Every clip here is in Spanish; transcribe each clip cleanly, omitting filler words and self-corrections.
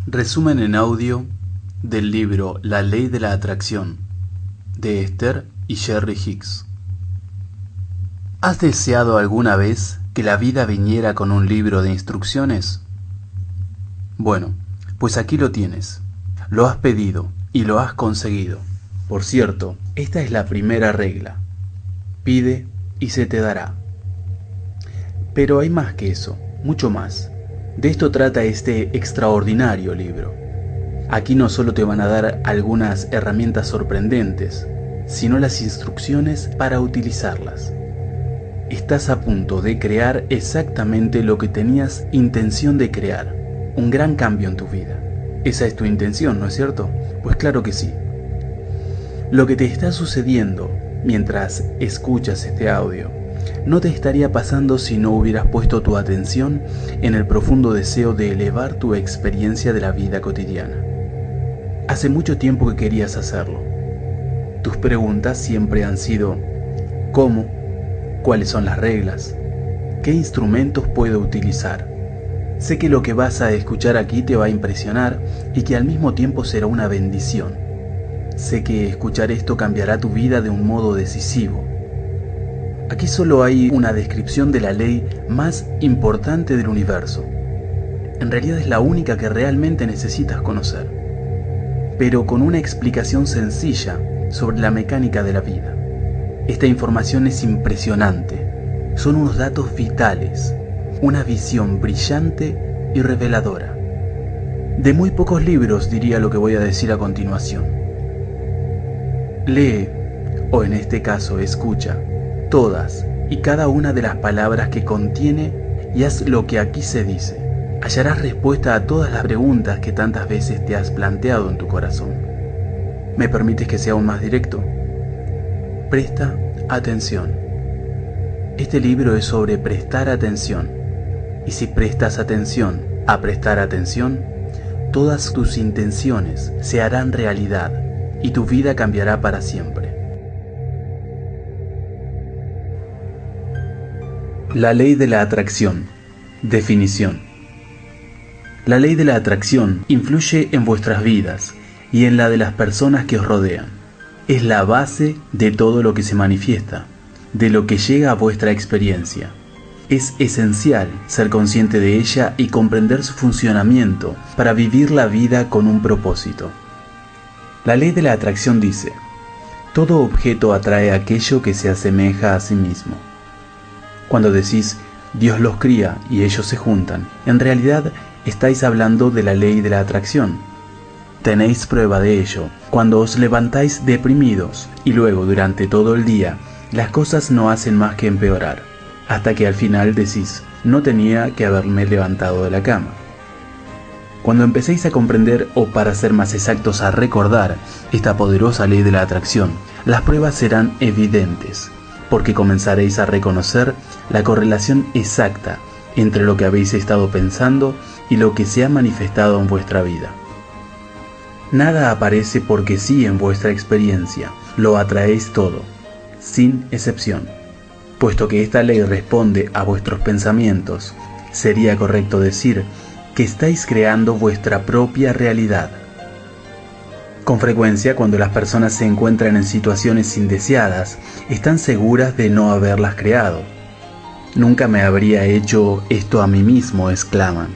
Resumen en audio del libro La Ley de la Atracción, de Esther y Jerry Hicks. ¿Has deseado alguna vez que la vida viniera con un libro de instrucciones? Bueno, pues aquí lo tienes. Lo has pedido y lo has conseguido. Por cierto, esta es la primera regla. Pide y se te dará. Pero hay más que eso, mucho más. De esto trata este extraordinario libro. Aquí no solo te van a dar algunas herramientas sorprendentes, sino las instrucciones para utilizarlas. Estás a punto de crear exactamente lo que tenías intención de crear, un gran cambio en tu vida. Esa es tu intención, ¿no es cierto? Pues claro que sí. Lo que te está sucediendo mientras escuchas este audio no te estaría pasando si no hubieras puesto tu atención en el profundo deseo de elevar tu experiencia de la vida cotidiana. Hace mucho tiempo que querías hacerlo. Tus preguntas siempre han sido: ¿cómo? ¿Cuáles son las reglas? ¿Qué instrumentos puedo utilizar? Sé que lo que vas a escuchar aquí te va a impresionar y que al mismo tiempo será una bendición. Sé que escuchar esto cambiará tu vida de un modo decisivo. Aquí solo hay una descripción de la ley más importante del universo. En realidad es la única que realmente necesitas conocer, pero con una explicación sencilla sobre la mecánica de la vida. Esta información es impresionante. Son unos datos vitales, una visión brillante y reveladora. De muy pocos libros diría lo que voy a decir a continuación. Lee, o en este caso escucha, todas y cada una de las palabras que contiene y haz lo que aquí se dice. Hallarás respuesta a todas las preguntas que tantas veces te has planteado en tu corazón. ¿Me permites que sea aún más directo? Presta atención. Este libro es sobre prestar atención. Y si prestas atención a prestar atención, todas tus intenciones se harán realidad y tu vida cambiará para siempre. La ley de la atracción. Definición. La ley de la atracción influye en vuestras vidas y en la de las personas que os rodean. Es la base de todo lo que se manifiesta, de lo que llega a vuestra experiencia. Es esencial ser consciente de ella y comprender su funcionamiento para vivir la vida con un propósito. La ley de la atracción dice: todo objeto atrae aquello que se asemeja a sí mismo. Cuando decís Dios los cría y ellos se juntan, en realidad estáis hablando de la ley de la atracción. Tenéis prueba de ello cuando os levantáis deprimidos y luego durante todo el día las cosas no hacen más que empeorar, hasta que al final decís: no tenía que haberme levantado de la cama. Cuando empecéis a comprender, o para ser más exactos a recordar, esta poderosa ley de la atracción, las pruebas serán evidentes, porque comenzaréis a reconocer la correlación exacta entre lo que habéis estado pensando y lo que se ha manifestado en vuestra vida. Nada aparece porque sí en vuestra experiencia, lo atraéis todo, sin excepción. Puesto que esta ley responde a vuestros pensamientos, sería correcto decir que estáis creando vuestra propia realidad. Con frecuencia, cuando las personas se encuentran en situaciones indeseadas, están seguras de no haberlas creado. Nunca me habría hecho esto a mí mismo, exclaman.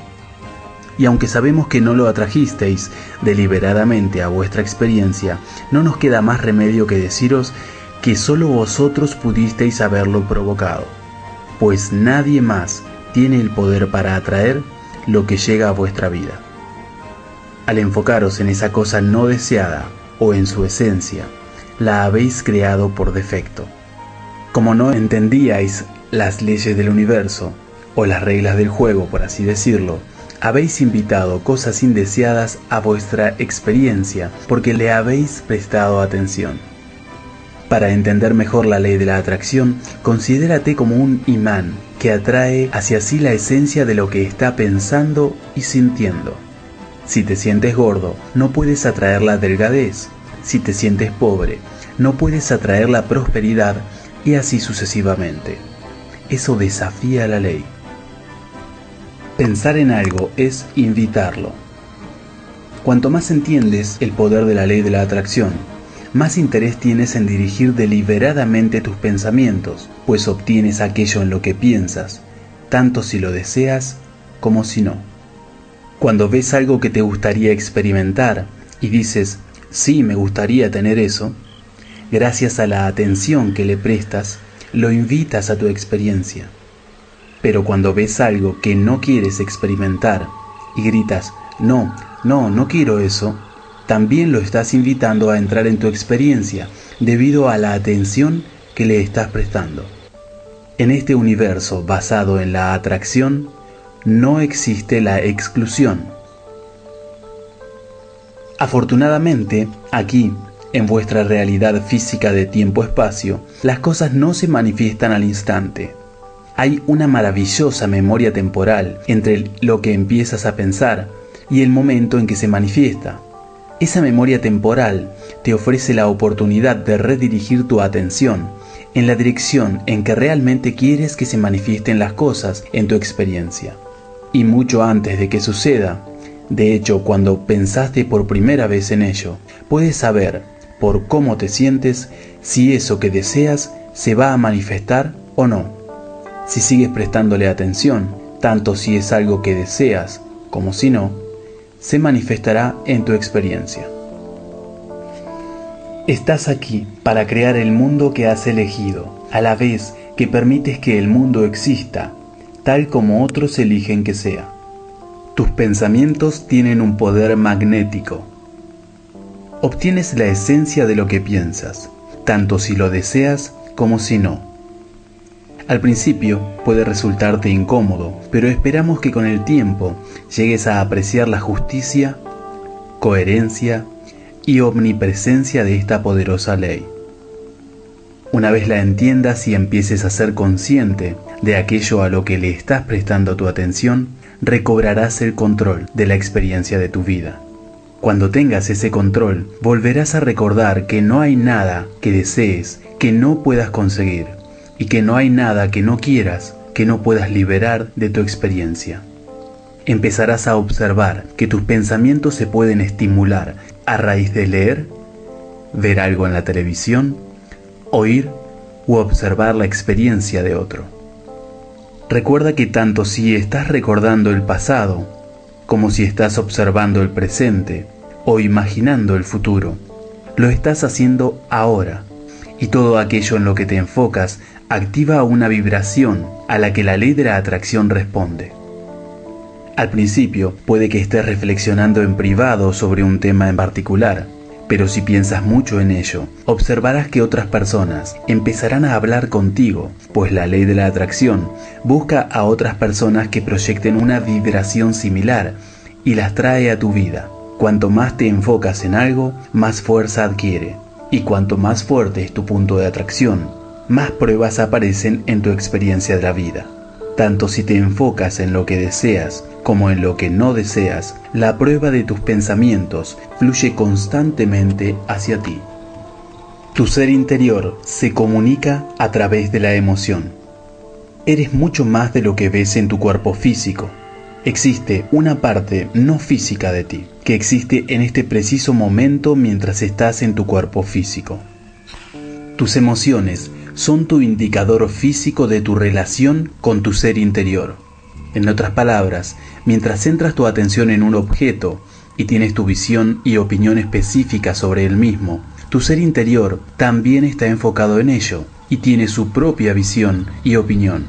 Y aunque sabemos que no lo atrajisteis deliberadamente a vuestra experiencia, no nos queda más remedio que deciros que solo vosotros pudisteis haberlo provocado, pues nadie más tiene el poder para atraer lo que llega a vuestra vida. Al enfocaros en esa cosa no deseada, o en su esencia, la habéis creado por defecto. Como no entendíais las leyes del universo, o las reglas del juego, por así decirlo, habéis invitado cosas indeseadas a vuestra experiencia porque le habéis prestado atención. Para entender mejor la ley de la atracción, considérate como un imán que atrae hacia sí la esencia de lo que está pensando y sintiendo. Si te sientes gordo, no puedes atraer la delgadez. Si te sientes pobre, no puedes atraer la prosperidad, y así sucesivamente. Eso desafía la ley. Pensar en algo es invitarlo. Cuanto más entiendes el poder de la ley de la atracción, más interés tienes en dirigir deliberadamente tus pensamientos, pues obtienes aquello en lo que piensas, tanto si lo deseas como si no. Cuando ves algo que te gustaría experimentar y dices, sí, me gustaría tener eso, gracias a la atención que le prestas, lo invitas a tu experiencia. Pero cuando ves algo que no quieres experimentar y gritas, no quiero eso, también lo estás invitando a entrar en tu experiencia debido a la atención que le estás prestando. En este universo basado en la atracción, no existe la exclusión. Afortunadamente, aquí, en vuestra realidad física de tiempo-espacio, las cosas no se manifiestan al instante. Hay una maravillosa memoria temporal entre lo que empiezas a pensar y el momento en que se manifiesta. Esa memoria temporal te ofrece la oportunidad de redirigir tu atención en la dirección en que realmente quieres que se manifiesten las cosas en tu experiencia. Y mucho antes de que suceda, de hecho, cuando pensaste por primera vez en ello, puedes saber, por cómo te sientes, si eso que deseas se va a manifestar o no. Si sigues prestándole atención, tanto si es algo que deseas como si no, se manifestará en tu experiencia. Estás aquí para crear el mundo que has elegido, a la vez que permites que el mundo exista, tal como otros eligen que sea. Tus pensamientos tienen un poder magnético. Obtienes la esencia de lo que piensas, tanto si lo deseas como si no. Al principio puede resultarte incómodo, pero esperamos que con el tiempo llegues a apreciar la justicia, coherencia y omnipresencia de esta poderosa ley. Una vez la entiendas y empieces a ser consciente de aquello a lo que le estás prestando tu atención, recobrarás el control de la experiencia de tu vida. Cuando tengas ese control, volverás a recordar que no hay nada que desees que no puedas conseguir y que no hay nada que no quieras que no puedas liberar de tu experiencia. Empezarás a observar que tus pensamientos se pueden estimular a raíz de leer, ver algo en la televisión, oír u observar la experiencia de otro. Recuerda que tanto si estás recordando el pasado, como si estás observando el presente o imaginando el futuro, lo estás haciendo ahora, y todo aquello en lo que te enfocas activa una vibración a la que la ley de la atracción responde. Al principio puede que estés reflexionando en privado sobre un tema en particular, pero si piensas mucho en ello, observarás que otras personas empezarán a hablar contigo, pues la ley de la atracción busca a otras personas que proyecten una vibración similar y las trae a tu vida. Cuanto más te enfocas en algo, más fuerza adquiere, y cuanto más fuerte es tu punto de atracción, más pruebas aparecen en tu experiencia de la vida. Tanto si te enfocas en lo que deseas como en lo que no deseas, la prueba de tus pensamientos fluye constantemente hacia ti. Tu ser interior se comunica a través de la emoción. Eres mucho más de lo que ves en tu cuerpo físico. Existe una parte no física de ti, que existe en este preciso momento mientras estás en tu cuerpo físico. Tus emociones son tu indicador físico de tu relación con tu ser interior. En otras palabras, mientras centras tu atención en un objeto y tienes tu visión y opinión específica sobre el mismo, tu ser interior también está enfocado en ello y tiene su propia visión y opinión.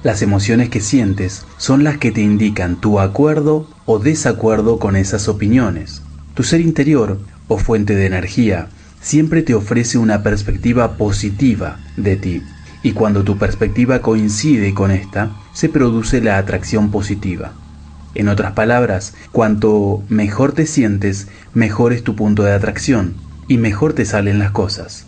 Las emociones que sientes son las que te indican tu acuerdo o desacuerdo con esas opiniones. Tu ser interior, o fuente de energía, siempre te ofrece una perspectiva positiva de ti, y cuando tu perspectiva coincide con esta, se produce la atracción positiva. En otras palabras, cuanto mejor te sientes, mejor es tu punto de atracción, y mejor te salen las cosas.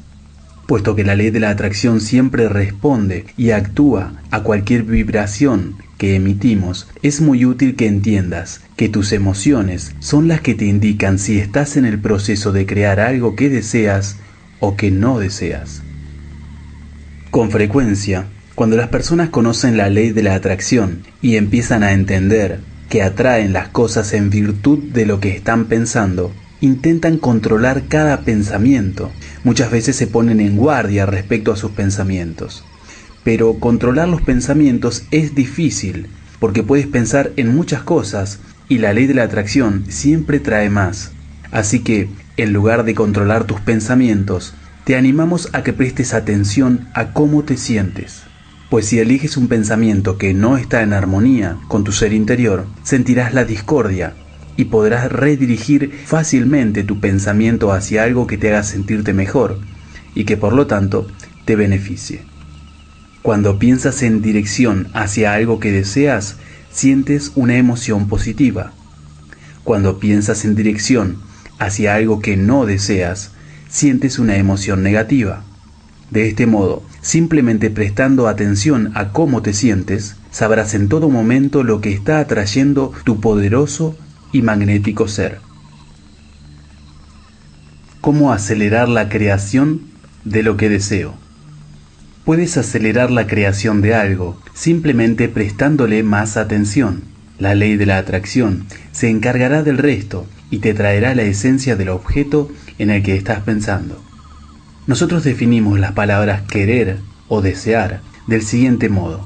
Puesto que la ley de la atracción siempre responde y actúa a cualquier vibración que emitimos, es muy útil que entiendas que tus emociones son las que te indican si estás en el proceso de crear algo que deseas o que no deseas. Con frecuencia, cuando las personas conocen la ley de la atracción y empiezan a entender que atraen las cosas en virtud de lo que están pensando, intentan controlar cada pensamiento. Muchas veces se ponen en guardia respecto a sus pensamientos. Pero controlar los pensamientos es difícil, porque puedes pensar en muchas cosas y la ley de la atracción siempre trae más. Así que, en lugar de controlar tus pensamientos, te animamos a que prestes atención a cómo te sientes. Pues si eliges un pensamiento que no está en armonía con tu ser interior, sentirás la discordia y podrás redirigir fácilmente tu pensamiento hacia algo que te haga sentirte mejor y que por lo tanto te beneficie. Cuando piensas en dirección hacia algo que deseas, sientes una emoción positiva. Cuando piensas en dirección hacia algo que no deseas, sientes una emoción negativa. De este modo, simplemente prestando atención a cómo te sientes, sabrás en todo momento lo que está atrayendo tu poderoso y magnético ser. ¿Cómo acelerar la creación de lo que deseo? Puedes acelerar la creación de algo simplemente prestándole más atención. La ley de la atracción se encargará del resto y te traerá la esencia del objeto en el que estás pensando. Nosotros definimos las palabras querer o desear del siguiente modo: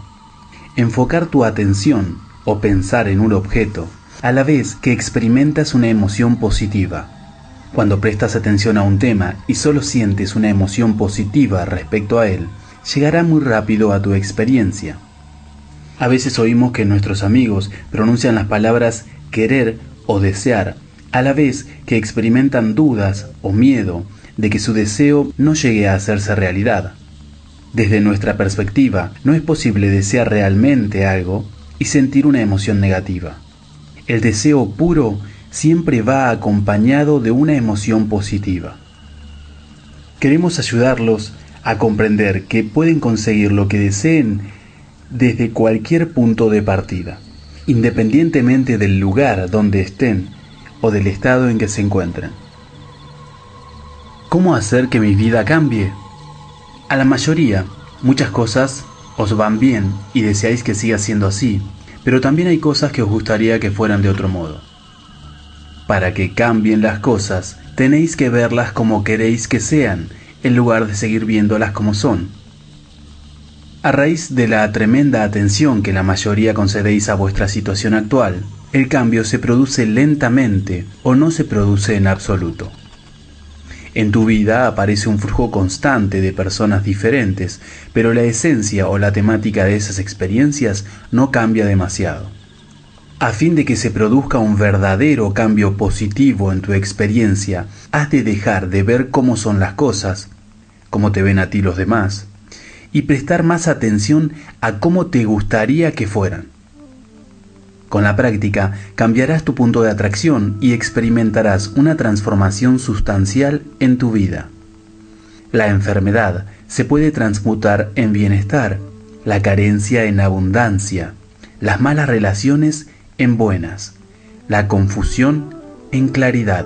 enfocar tu atención o pensar en un objeto a la vez que experimentas una emoción positiva. Cuando prestas atención a un tema y solo sientes una emoción positiva respecto a él, llegará muy rápido a tu experiencia. A veces oímos que nuestros amigos pronuncian las palabras querer o desear a la vez que experimentan dudas o miedo de que su deseo no llegue a hacerse realidad. Desde nuestra perspectiva, no es posible desear realmente algo y sentir una emoción negativa. El deseo puro siempre va acompañado de una emoción positiva. Queremos ayudarlos a comprender que pueden conseguir lo que deseen desde cualquier punto de partida, independientemente del lugar donde estén o del estado en que se encuentren. ¿Cómo hacer que mi vida cambie? A la mayoría, muchas cosas os van bien y deseáis que siga siendo así, pero también hay cosas que os gustaría que fueran de otro modo. Para que cambien las cosas, tenéis que verlas como queréis que sean, en lugar de seguir viéndolas como son. A raíz de la tremenda atención que la mayoría concedéis a vuestra situación actual, el cambio se produce lentamente o no se produce en absoluto. En tu vida aparece un flujo constante de personas diferentes, pero la esencia o la temática de esas experiencias no cambia demasiado. A fin de que se produzca un verdadero cambio positivo en tu experiencia, has de dejar de ver cómo son las cosas, cómo te ven a ti los demás, y prestar más atención a cómo te gustaría que fueran. Con la práctica, cambiarás tu punto de atracción y experimentarás una transformación sustancial en tu vida. La enfermedad se puede transmutar en bienestar, la carencia en abundancia, las malas relaciones en buenas, la confusión en claridad.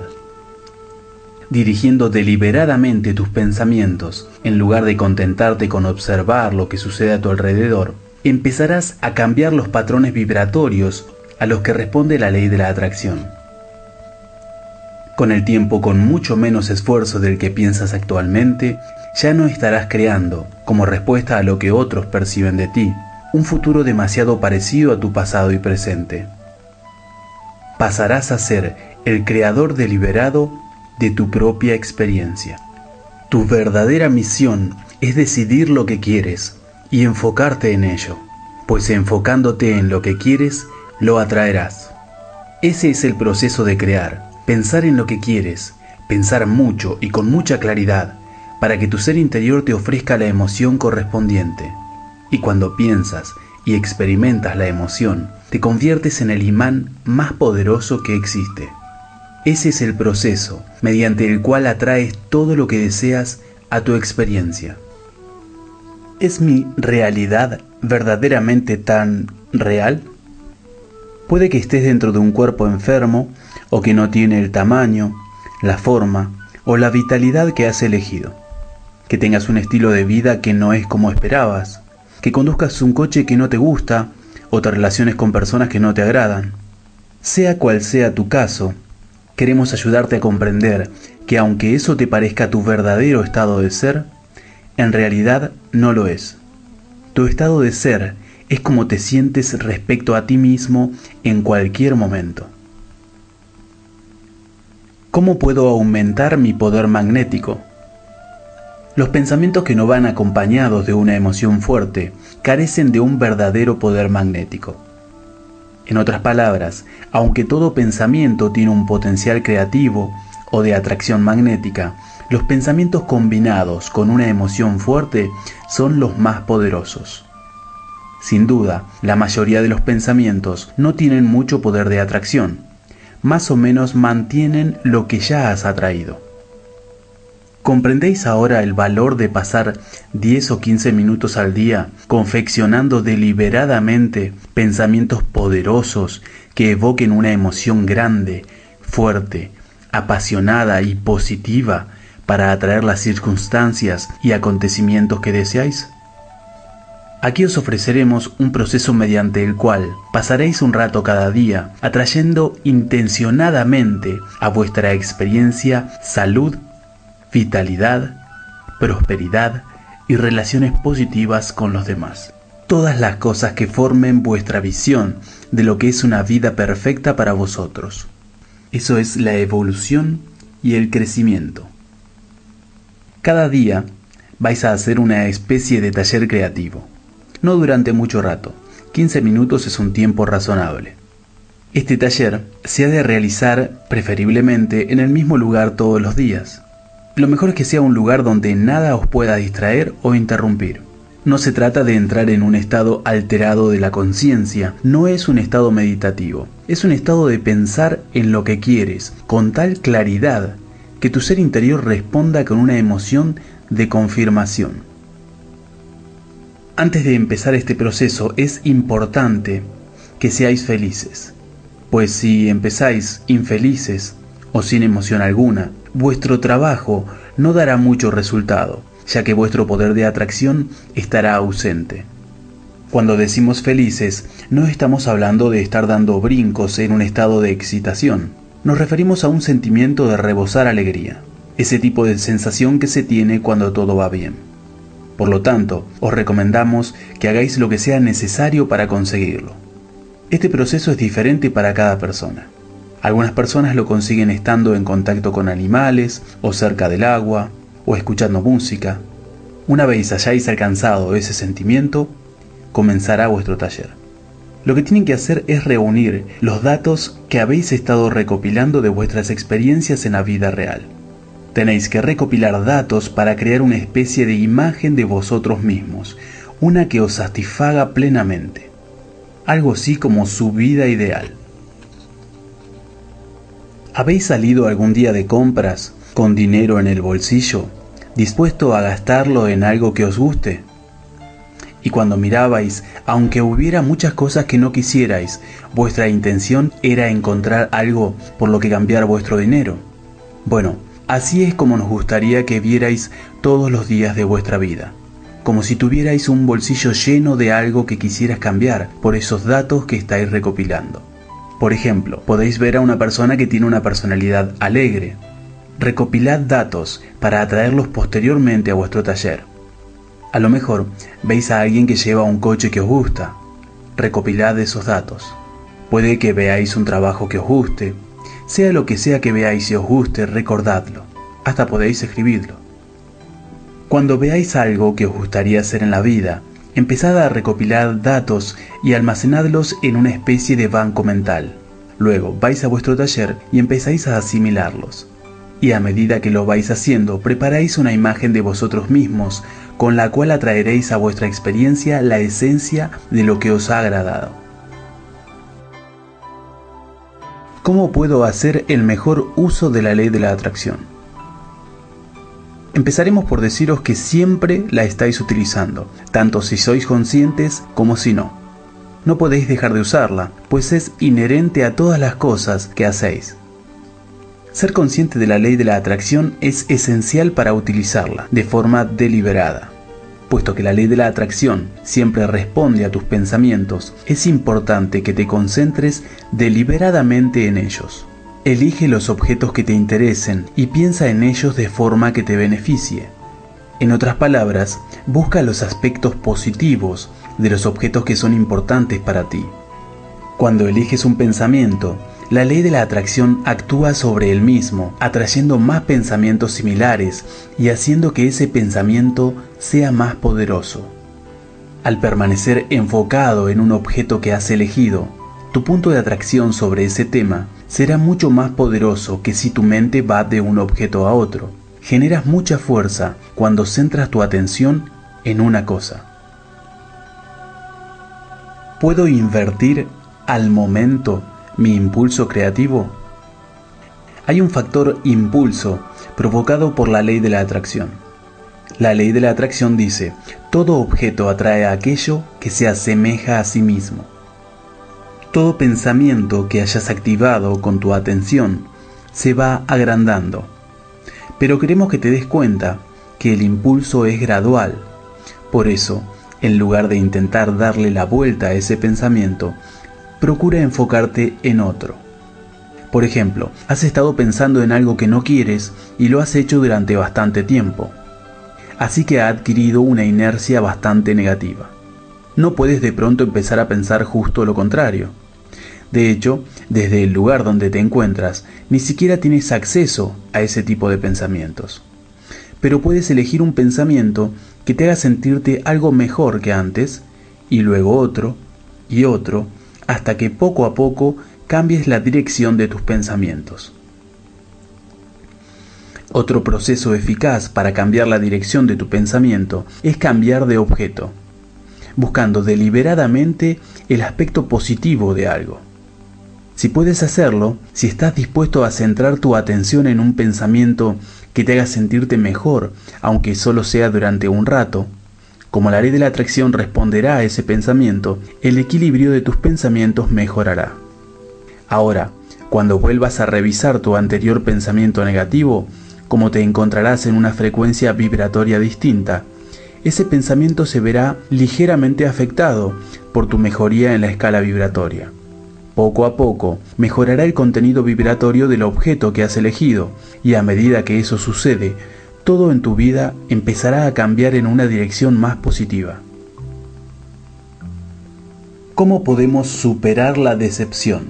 Dirigiendo deliberadamente tus pensamientos, en lugar de contentarte con observar lo que sucede a tu alrededor, empezarás a cambiar los patrones vibratorios a los que responde la ley de la atracción. Con el tiempo, con mucho menos esfuerzo del que piensas actualmente, ya no estarás creando, como respuesta a lo que otros perciben de ti, un futuro demasiado parecido a tu pasado y presente. Pasarás a ser el creador deliberado de tu propia experiencia. Tu verdadera misión es decidir lo que quieres y enfocarte en ello, pues enfocándote en lo que quieres, lo atraerás. Ese es el proceso de crear, pensar en lo que quieres, pensar mucho y con mucha claridad, para que tu ser interior te ofrezca la emoción correspondiente. Y cuando piensas y experimentas la emoción, te conviertes en el imán más poderoso que existe. Ese es el proceso mediante el cual atraes todo lo que deseas a tu experiencia. ¿Es mi realidad verdaderamente tan real? Puede que estés dentro de un cuerpo enfermo o que no tiene el tamaño, la forma o la vitalidad que has elegido. Que tengas un estilo de vida que no es como esperabas. Que conduzcas un coche que no te gusta o te relaciones con personas que no te agradan. Sea cual sea tu caso, queremos ayudarte a comprender que aunque eso te parezca tu verdadero estado de ser, en realidad no lo es. Tu estado de ser es como te sientes respecto a ti mismo en cualquier momento. ¿Cómo puedo aumentar mi poder magnético? Los pensamientos que no van acompañados de una emoción fuerte carecen de un verdadero poder magnético. En otras palabras, aunque todo pensamiento tiene un potencial creativo o de atracción magnética, los pensamientos combinados con una emoción fuerte son los más poderosos. Sin duda, la mayoría de los pensamientos no tienen mucho poder de atracción. Más o menos mantienen lo que ya has atraído. ¿Comprendéis ahora el valor de pasar 10 o 15 minutos al día confeccionando deliberadamente pensamientos poderosos que evoquen una emoción grande, fuerte, apasionada y positiva para atraer las circunstancias y acontecimientos que deseáis? Aquí os ofreceremos un proceso mediante el cual pasaréis un rato cada día atrayendo intencionadamente a vuestra experiencia salud, vitalidad, prosperidad y relaciones positivas con los demás. Todas las cosas que formen vuestra visión de lo que es una vida perfecta para vosotros. Eso es la evolución y el crecimiento. Cada día vais a hacer una especie de taller creativo. No durante mucho rato, 15 minutos es un tiempo razonable. Este taller se ha de realizar preferiblemente en el mismo lugar todos los días. Lo mejor es que sea un lugar donde nada os pueda distraer o interrumpir. No se trata de entrar en un estado alterado de la conciencia, no es un estado meditativo, es un estado de pensar en lo que quieres, con tal claridad que tu ser interior responda con una emoción de confirmación. Antes de empezar este proceso es importante que seáis felices, pues si empezáis infelices o sin emoción alguna, vuestro trabajo no dará mucho resultado, ya que vuestro poder de atracción estará ausente. Cuando decimos felices, no estamos hablando de estar dando brincos en un estado de excitación. Nos referimos a un sentimiento de rebosar alegría, ese tipo de sensación que se tiene cuando todo va bien. Por lo tanto, os recomendamos que hagáis lo que sea necesario para conseguirlo. Este proceso es diferente para cada persona. Algunas personas lo consiguen estando en contacto con animales, o cerca del agua, o escuchando música. Una vez hayáis alcanzado ese sentimiento, comenzará vuestro taller. Lo que tienen que hacer es reunir los datos que habéis estado recopilando de vuestras experiencias en la vida real. Tenéis que recopilar datos para crear una especie de imagen de vosotros mismos, una que os satisfaga plenamente, algo así como su vida ideal. ¿Habéis salido algún día de compras con dinero en el bolsillo, dispuesto a gastarlo en algo que os guste? Y cuando mirabais, aunque hubiera muchas cosas que no quisierais, vuestra intención era encontrar algo por lo que cambiar vuestro dinero. Bueno, así es como nos gustaría que vierais todos los días de vuestra vida, como si tuvierais un bolsillo lleno de algo que quisieras cambiar por esos datos que estáis recopilando. Por ejemplo, podéis ver a una persona que tiene una personalidad alegre. Recopilad datos para atraerlos posteriormente a vuestro taller. A lo mejor veis a alguien que lleva un coche que os gusta. Recopilad esos datos. Puede que veáis un trabajo que os guste. Sea lo que sea que veáis y os guste, recordadlo. Hasta podéis escribirlo. Cuando veáis algo que os gustaría hacer en la vida, empezad a recopilar datos y almacenadlos en una especie de banco mental. Luego vais a vuestro taller y empezáis a asimilarlos. Y a medida que lo vais haciendo, preparáis una imagen de vosotros mismos, con la cual atraeréis a vuestra experiencia la esencia de lo que os ha agradado. ¿Cómo puedo hacer el mejor uso de la ley de la atracción? Empezaremos por deciros que siempre la estáis utilizando, tanto si sois conscientes como si no. No podéis dejar de usarla, pues es inherente a todas las cosas que hacéis. Ser consciente de la ley de la atracción es esencial para utilizarla de forma deliberada. Puesto que la ley de la atracción siempre responde a tus pensamientos, es importante que te concentres deliberadamente en ellos. Elige los objetos que te interesen y piensa en ellos de forma que te beneficie. En otras palabras, busca los aspectos positivos de los objetos que son importantes para ti. Cuando eliges un pensamiento, la ley de la atracción actúa sobre él mismo, atrayendo más pensamientos similares y haciendo que ese pensamiento sea más poderoso. Al permanecer enfocado en un objeto que has elegido, tu punto de atracción sobre ese tema será mucho más poderoso que si tu mente va de un objeto a otro. Generas mucha fuerza cuando centras tu atención en una cosa. ¿Puedo invertir al momento mi impulso creativo? Hay un factor impulso provocado por la ley de la atracción. La ley de la atracción dice: todo objeto atrae a aquello que se asemeja a sí mismo. Todo pensamiento que hayas activado con tu atención se va agrandando. Pero queremos que te des cuenta que el impulso es gradual. Por eso, en lugar de intentar darle la vuelta a ese pensamiento, procura enfocarte en otro. Por ejemplo, has estado pensando en algo que no quieres y lo has hecho durante bastante tiempo. Así que ha adquirido una inercia bastante negativa. No puedes de pronto empezar a pensar justo lo contrario. De hecho, desde el lugar donde te encuentras, ni siquiera tienes acceso a ese tipo de pensamientos. Pero puedes elegir un pensamiento que te haga sentirte algo mejor que antes, y luego otro, y otro, hasta que poco a poco cambies la dirección de tus pensamientos. Otro proceso eficaz para cambiar la dirección de tu pensamiento es cambiar de objeto, buscando deliberadamente el aspecto positivo de algo. Si puedes hacerlo, si estás dispuesto a centrar tu atención en un pensamiento que te haga sentirte mejor, aunque solo sea durante un rato, como la ley de la atracción responderá a ese pensamiento, el equilibrio de tus pensamientos mejorará. Ahora, cuando vuelvas a revisar tu anterior pensamiento negativo, como te encontrarás en una frecuencia vibratoria distinta, ese pensamiento se verá ligeramente afectado por tu mejoría en la escala vibratoria. Poco a poco mejorará el contenido vibratorio del objeto que has elegido, y a medida que eso sucede, todo en tu vida empezará a cambiar en una dirección más positiva. ¿Cómo podemos superar la decepción?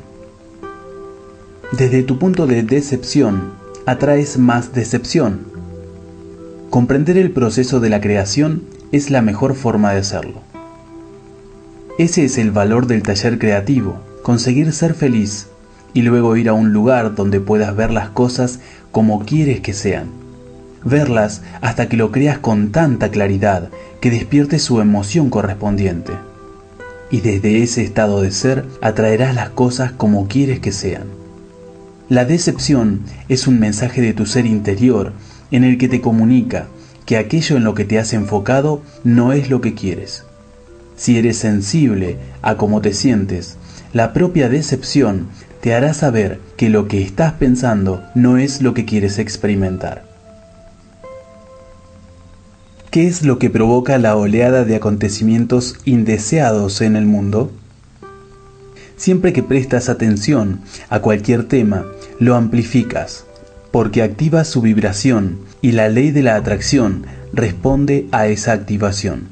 Desde tu punto de decepción, atraes más decepción. Comprender el proceso de la creación es la mejor forma de hacerlo. Ese es el valor del taller creativo: conseguir ser feliz y luego ir a un lugar donde puedas ver las cosas como quieres que sean. Verlas hasta que lo creas con tanta claridad que despiertes su emoción correspondiente. Y desde ese estado de ser atraerás las cosas como quieres que sean. La decepción es un mensaje de tu ser interior en el que te comunica que aquello en lo que te has enfocado no es lo que quieres. Si eres sensible a cómo te sientes, la propia decepción te hará saber que lo que estás pensando no es lo que quieres experimentar. ¿Qué es lo que provoca la oleada de acontecimientos indeseados en el mundo? Siempre que prestas atención a cualquier tema, lo amplificas, porque activas su vibración y la ley de la atracción responde a esa activación.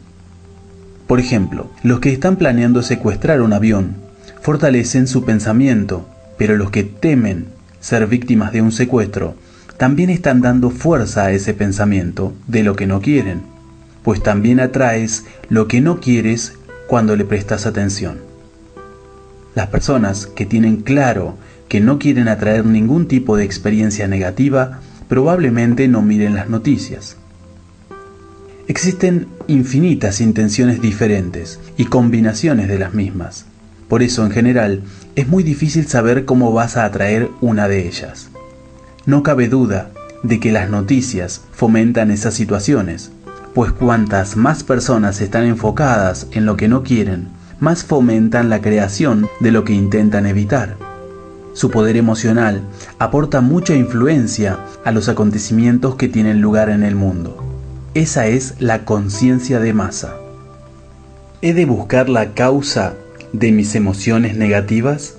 Por ejemplo, los que están planeando secuestrar un avión fortalecen su pensamiento, pero los que temen ser víctimas de un secuestro también están dando fuerza a ese pensamiento de lo que no quieren, pues también atraes lo que no quieres cuando le prestas atención. Las personas que tienen claro que no quieren atraer ningún tipo de experiencia negativa probablemente no miren las noticias. Existen infinitas intenciones diferentes y combinaciones de las mismas. Por eso, en general, es muy difícil saber cómo vas a atraer una de ellas. No cabe duda de que las noticias fomentan esas situaciones, pues cuantas más personas están enfocadas en lo que no quieren, más fomentan la creación de lo que intentan evitar. Su poder emocional aporta mucha influencia a los acontecimientos que tienen lugar en el mundo. Esa es la conciencia de masa. ¿He de buscar la causa de mis emociones negativas?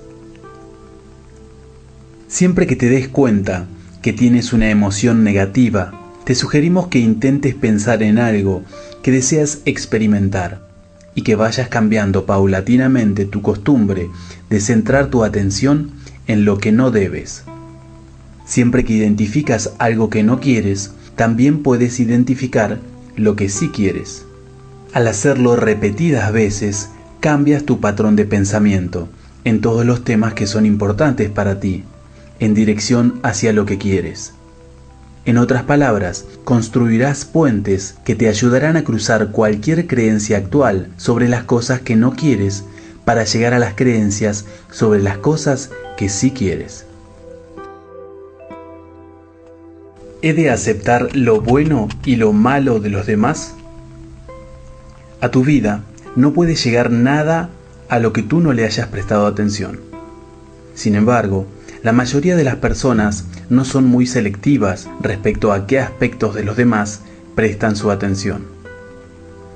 Siempre que te des cuenta que tienes una emoción negativa, te sugerimos que intentes pensar en algo que deseas experimentar y que vayas cambiando paulatinamente tu costumbre de centrar tu atención en lo que no debes. Siempre que identificas algo que no quieres, también puedes identificar lo que sí quieres. Al hacerlo repetidas veces, cambias tu patrón de pensamiento en todos los temas que son importantes para ti, en dirección hacia lo que quieres. En otras palabras, construirás puentes que te ayudarán a cruzar cualquier creencia actual sobre las cosas que no quieres para llegar a las creencias sobre las cosas que sí quieres. ¿He de aceptar lo bueno y lo malo de los demás? A tu vida no puede llegar nada a lo que tú no le hayas prestado atención. Sin embargo, la mayoría de las personas no son muy selectivas respecto a qué aspectos de los demás prestan su atención.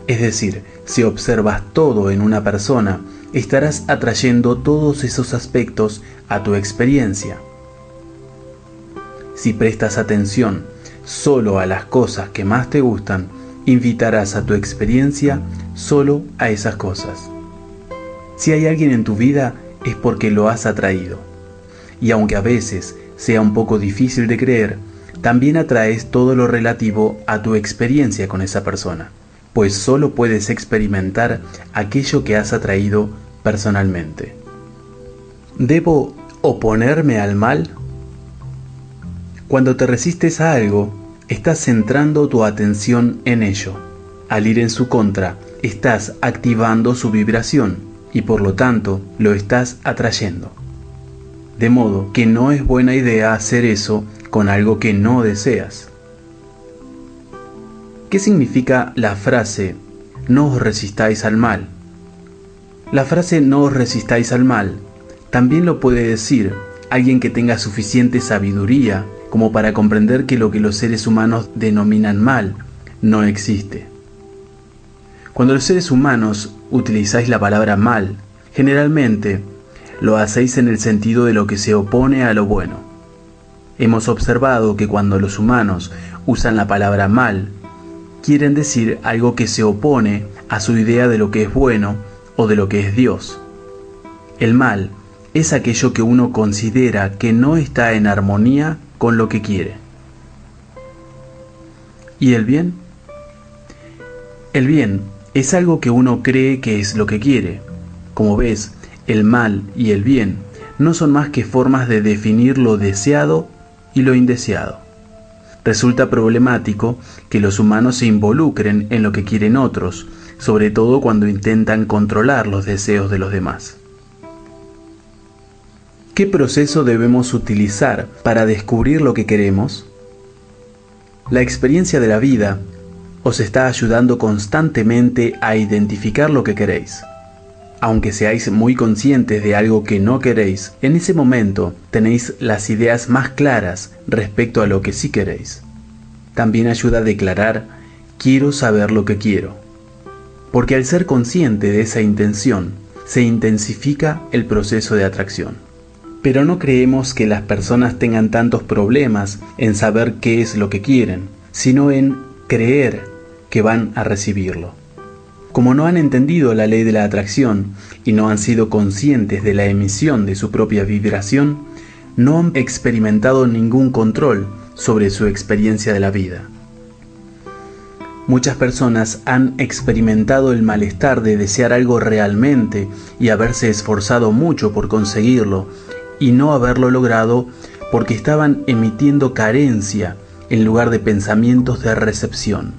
Es decir, si observas todo en una persona, estarás atrayendo todos esos aspectos a tu experiencia. Si prestas atención solo a las cosas que más te gustan, invitarás a tu experiencia solo a esas cosas. Si hay alguien en tu vida, es porque lo has atraído. Y aunque a veces sea un poco difícil de creer, también atraes todo lo relativo a tu experiencia con esa persona, pues solo puedes experimentar aquello que has atraído personalmente. ¿Debo oponerme al mal? Cuando te resistes a algo, estás centrando tu atención en ello. Al ir en su contra, estás activando su vibración y por lo tanto lo estás atrayendo. De modo que no es buena idea hacer eso con algo que no deseas. ¿Qué significa la frase "no os resistáis al mal"? La frase "no os resistáis al mal" también lo puede decir alguien que tenga suficiente sabiduría como para comprender que lo que los seres humanos denominan mal no existe. Cuando los seres humanos utilizáis la palabra mal, generalmente lo hacéis en el sentido de lo que se opone a lo bueno. Hemos observado que cuando los humanos usan la palabra mal, quieren decir algo que se opone a su idea de lo que es bueno o de lo que es Dios. El mal es aquello que uno considera que no está en armonía con lo que quiere. ¿Y el bien? El bien es algo que uno cree que es lo que quiere. Como ves, el mal y el bien no son más que formas de definir lo deseado y lo indeseado. Resulta problemático que los humanos se involucren en lo que quieren otros, sobre todo cuando intentan controlar los deseos de los demás. ¿Qué proceso debemos utilizar para descubrir lo que queremos? La experiencia de la vida os está ayudando constantemente a identificar lo que queréis. Aunque seáis muy conscientes de algo que no queréis, en ese momento tenéis las ideas más claras respecto a lo que sí queréis. También ayuda a declarar: quiero saber lo que quiero. Porque al ser consciente de esa intención, se intensifica el proceso de atracción. Pero no creemos que las personas tengan tantos problemas en saber qué es lo que quieren, sino en creer que van a recibirlo. Como no han entendido la ley de la atracción y no han sido conscientes de la emisión de su propia vibración, no han experimentado ningún control sobre su experiencia de la vida. Muchas personas han experimentado el malestar de desear algo realmente y haberse esforzado mucho por conseguirlo y no haberlo logrado porque estaban emitiendo carencia en lugar de pensamientos de recepción.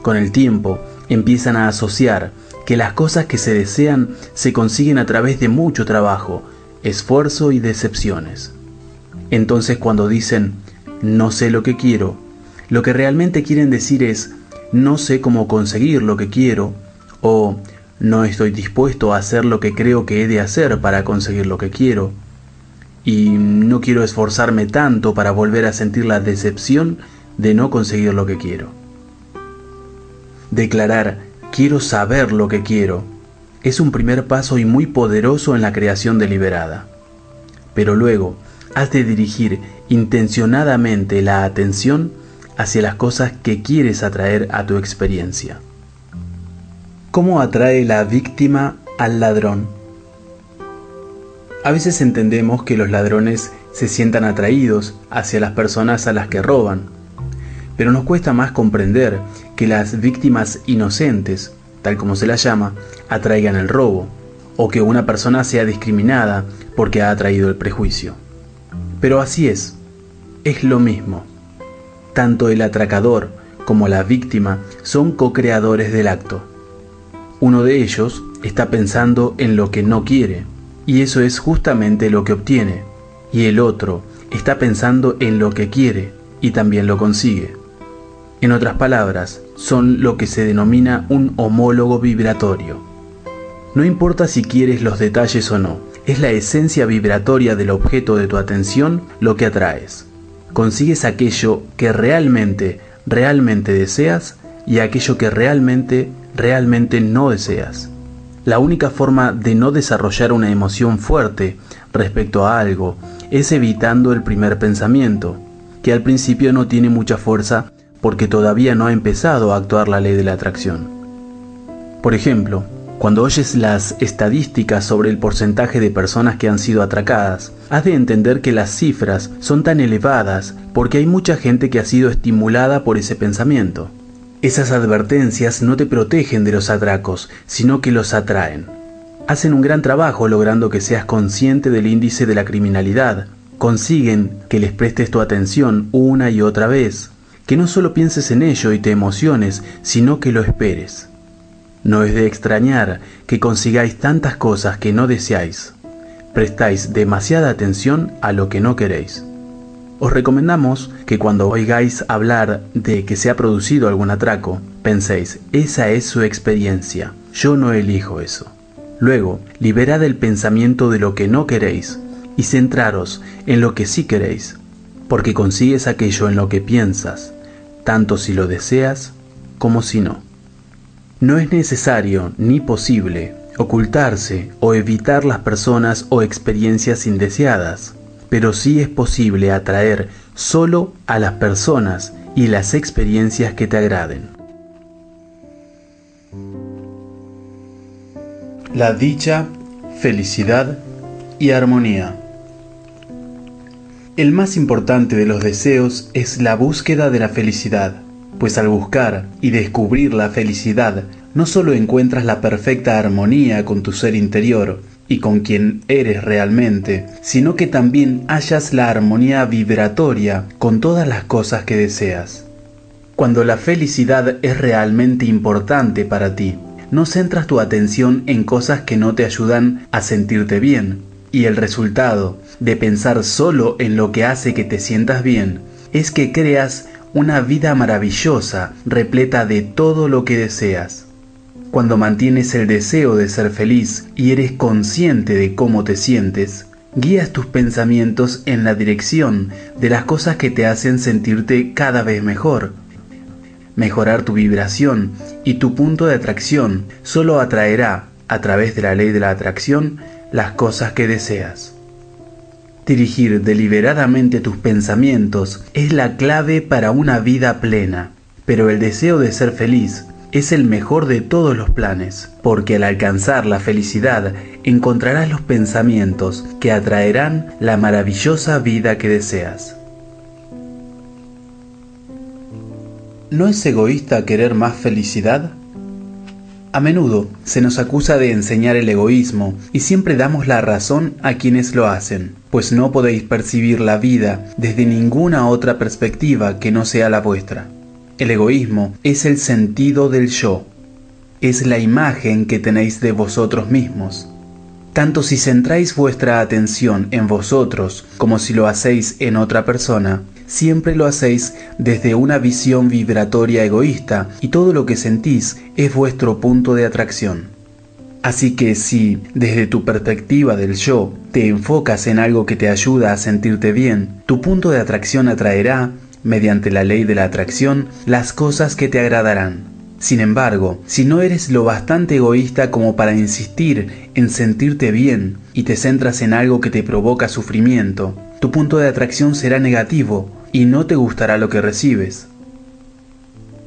Con el tiempo, empiezan a asociar que las cosas que se desean se consiguen a través de mucho trabajo, esfuerzo y decepciones. Entonces cuando dicen "no sé lo que quiero", lo que realmente quieren decir es "no sé cómo conseguir lo que quiero" o "no estoy dispuesto a hacer lo que creo que he de hacer para conseguir lo que quiero" y "no quiero esforzarme tanto para volver a sentir la decepción de no conseguir lo que quiero". Declarar "quiero saber lo que quiero" es un primer paso y muy poderoso en la creación deliberada. Pero luego has de dirigir intencionadamente la atención hacia las cosas que quieres atraer a tu experiencia. ¿Cómo atrae la víctima al ladrón? A veces entendemos que los ladrones se sientan atraídos hacia las personas a las que roban, pero nos cuesta más comprender que las víctimas inocentes, tal como se las llama, atraigan el robo, o que una persona sea discriminada porque ha atraído el prejuicio. Pero así es lo mismo. Tanto el atracador como la víctima son co-creadores del acto. Uno de ellos está pensando en lo que no quiere, y eso es justamente lo que obtiene, y el otro está pensando en lo que quiere, y también lo consigue. En otras palabras, son lo que se denomina un homólogo vibratorio. No importa si quieres los detalles o no, es la esencia vibratoria del objeto de tu atención lo que atraes. Consigues aquello que realmente deseas y aquello que realmente no deseas. La única forma de no desarrollar una emoción fuerte respecto a algo es evitando el primer pensamiento, que al principio no tiene mucha fuerza porque todavía no ha empezado a actuar la ley de la atracción. Por ejemplo, cuando oyes las estadísticas sobre el porcentaje de personas que han sido atracadas, has de entender que las cifras son tan elevadas porque hay mucha gente que ha sido estimulada por ese pensamiento. Esas advertencias no te protegen de los atracos, sino que los atraen. Hacen un gran trabajo logrando que seas consciente del índice de la criminalidad. Consiguen que les prestes tu atención una y otra vez, que no solo pienses en ello y te emociones, sino que lo esperes. No es de extrañar que consigáis tantas cosas que no deseáis. Prestáis demasiada atención a lo que no queréis. Os recomendamos que cuando oigáis hablar de que se ha producido algún atraco, penséis, esa es su experiencia, yo no elijo eso. Luego, liberad el pensamiento de lo que no queréis y centraros en lo que sí queréis, porque consigues aquello en lo que piensas, tanto si lo deseas como si no. No es necesario ni posible ocultarse o evitar las personas o experiencias indeseadas, pero sí es posible atraer solo a las personas y las experiencias que te agraden. La dicha, felicidad y armonía. El más importante de los deseos es la búsqueda de la felicidad, pues al buscar y descubrir la felicidad, no solo encuentras la perfecta armonía con tu ser interior y con quien eres realmente, sino que también hallas la armonía vibratoria con todas las cosas que deseas. Cuando la felicidad es realmente importante para ti, no centras tu atención en cosas que no te ayudan a sentirte bien, y el resultado de pensar solo en lo que hace que te sientas bien es que creas una vida maravillosa, repleta de todo lo que deseas. Cuando mantienes el deseo de ser feliz y eres consciente de cómo te sientes, guías tus pensamientos en la dirección de las cosas que te hacen sentirte cada vez mejor. Mejorar tu vibración y tu punto de atracción solo atraerá, a través de la ley de la atracción, las cosas que deseas. Dirigir deliberadamente tus pensamientos es la clave para una vida plena, pero el deseo de ser feliz es el mejor de todos los planes, porque al alcanzar la felicidad encontrarás los pensamientos que atraerán la maravillosa vida que deseas. ¿No es egoísta querer más felicidad? A menudo se nos acusa de enseñar el egoísmo y siempre damos la razón a quienes lo hacen, pues no podéis percibir la vida desde ninguna otra perspectiva que no sea la vuestra. El egoísmo es el sentido del yo, es la imagen que tenéis de vosotros mismos. Tanto si centráis vuestra atención en vosotros como si lo hacéis en otra persona, siempre lo hacéis desde una visión vibratoria egoísta y todo lo que sentís es vuestro punto de atracción. Así que si, desde tu perspectiva del yo, te enfocas en algo que te ayuda a sentirte bien, tu punto de atracción atraerá, mediante la ley de la atracción, las cosas que te agradarán. Sin embargo, si no eres lo bastante egoísta como para insistir en sentirte bien y te centras en algo que te provoca sufrimiento, tu punto de atracción será negativo y no te gustará lo que recibes.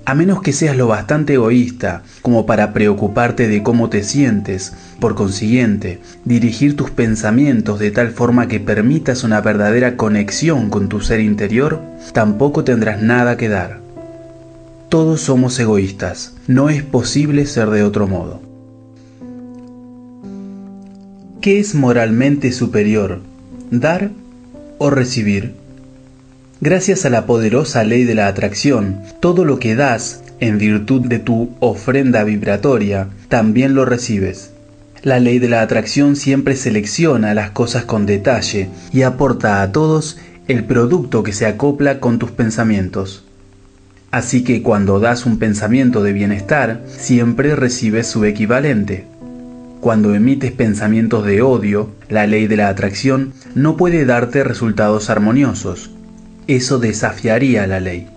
A menos que seas lo bastante egoísta como para preocuparte de cómo te sientes, por consiguiente, dirigir tus pensamientos de tal forma que permitas una verdadera conexión con tu ser interior, tampoco tendrás nada que dar. Todos somos egoístas, no es posible ser de otro modo. ¿Qué es moralmente superior, dar o recibir? Gracias a la poderosa ley de la atracción, todo lo que das, en virtud de tu ofrenda vibratoria, también lo recibes. La ley de la atracción siempre selecciona las cosas con detalle y aporta a todos el producto que se acopla con tus pensamientos. Así que cuando das un pensamiento de bienestar, siempre recibes su equivalente. Cuando emites pensamientos de odio, la ley de la atracción no puede darte resultados armoniosos. Eso desafiaría la ley.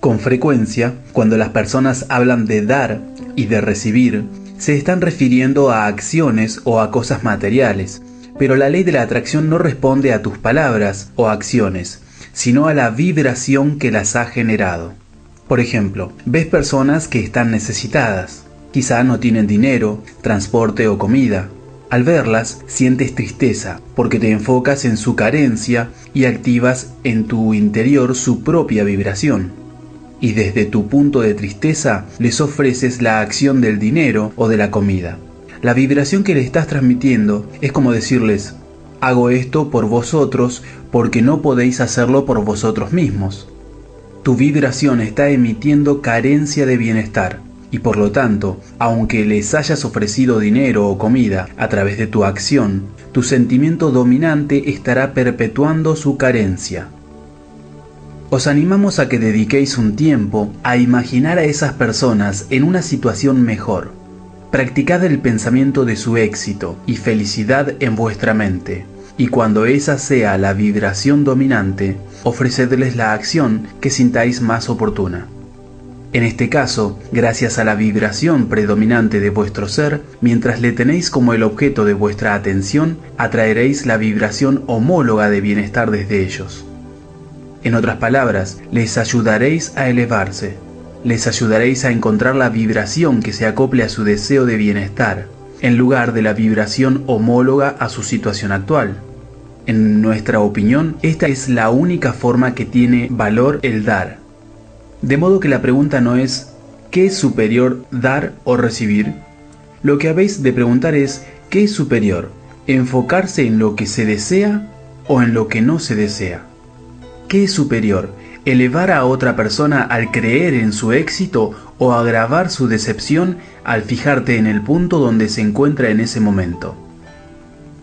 Con frecuencia, cuando las personas hablan de dar y de recibir, se están refiriendo a acciones o a cosas materiales, pero la ley de la atracción no responde a tus palabras o acciones, sino a la vibración que las ha generado. Por ejemplo, ves personas que están necesitadas, quizá no tienen dinero, transporte o comida. Al verlas, sientes tristeza porque te enfocas en su carencia y activas en tu interior su propia vibración. Y desde tu punto de tristeza les ofreces la acción del dinero o de la comida. La vibración que le estás transmitiendo es como decirles: hago esto por vosotros porque no podéis hacerlo por vosotros mismos. Tu vibración está emitiendo carencia de bienestar y por lo tanto, aunque les hayas ofrecido dinero o comida a través de tu acción, tu sentimiento dominante estará perpetuando su carencia. Os animamos a que dediquéis un tiempo a imaginar a esas personas en una situación mejor. Practicad el pensamiento de su éxito y felicidad en vuestra mente. Y cuando esa sea la vibración dominante, ofrecedles la acción que sintáis más oportuna. En este caso, gracias a la vibración predominante de vuestro ser, mientras le tenéis como el objeto de vuestra atención, atraeréis la vibración homóloga de bienestar desde ellos. En otras palabras, les ayudaréis a elevarse, les ayudaréis a encontrar la vibración que se acople a su deseo de bienestar, en lugar de la vibración homóloga a su situación actual. En nuestra opinión, esta es la única forma que tiene valor el dar. De modo que la pregunta no es ¿qué es superior, dar o recibir? Lo que habéis de preguntar es ¿qué es superior? ¿Enfocarse en lo que se desea o en lo que no se desea? ¿Qué es superior? ¿Elevar a otra persona al creer en su éxito o agravar su decepción al fijarte en el punto donde se encuentra en ese momento?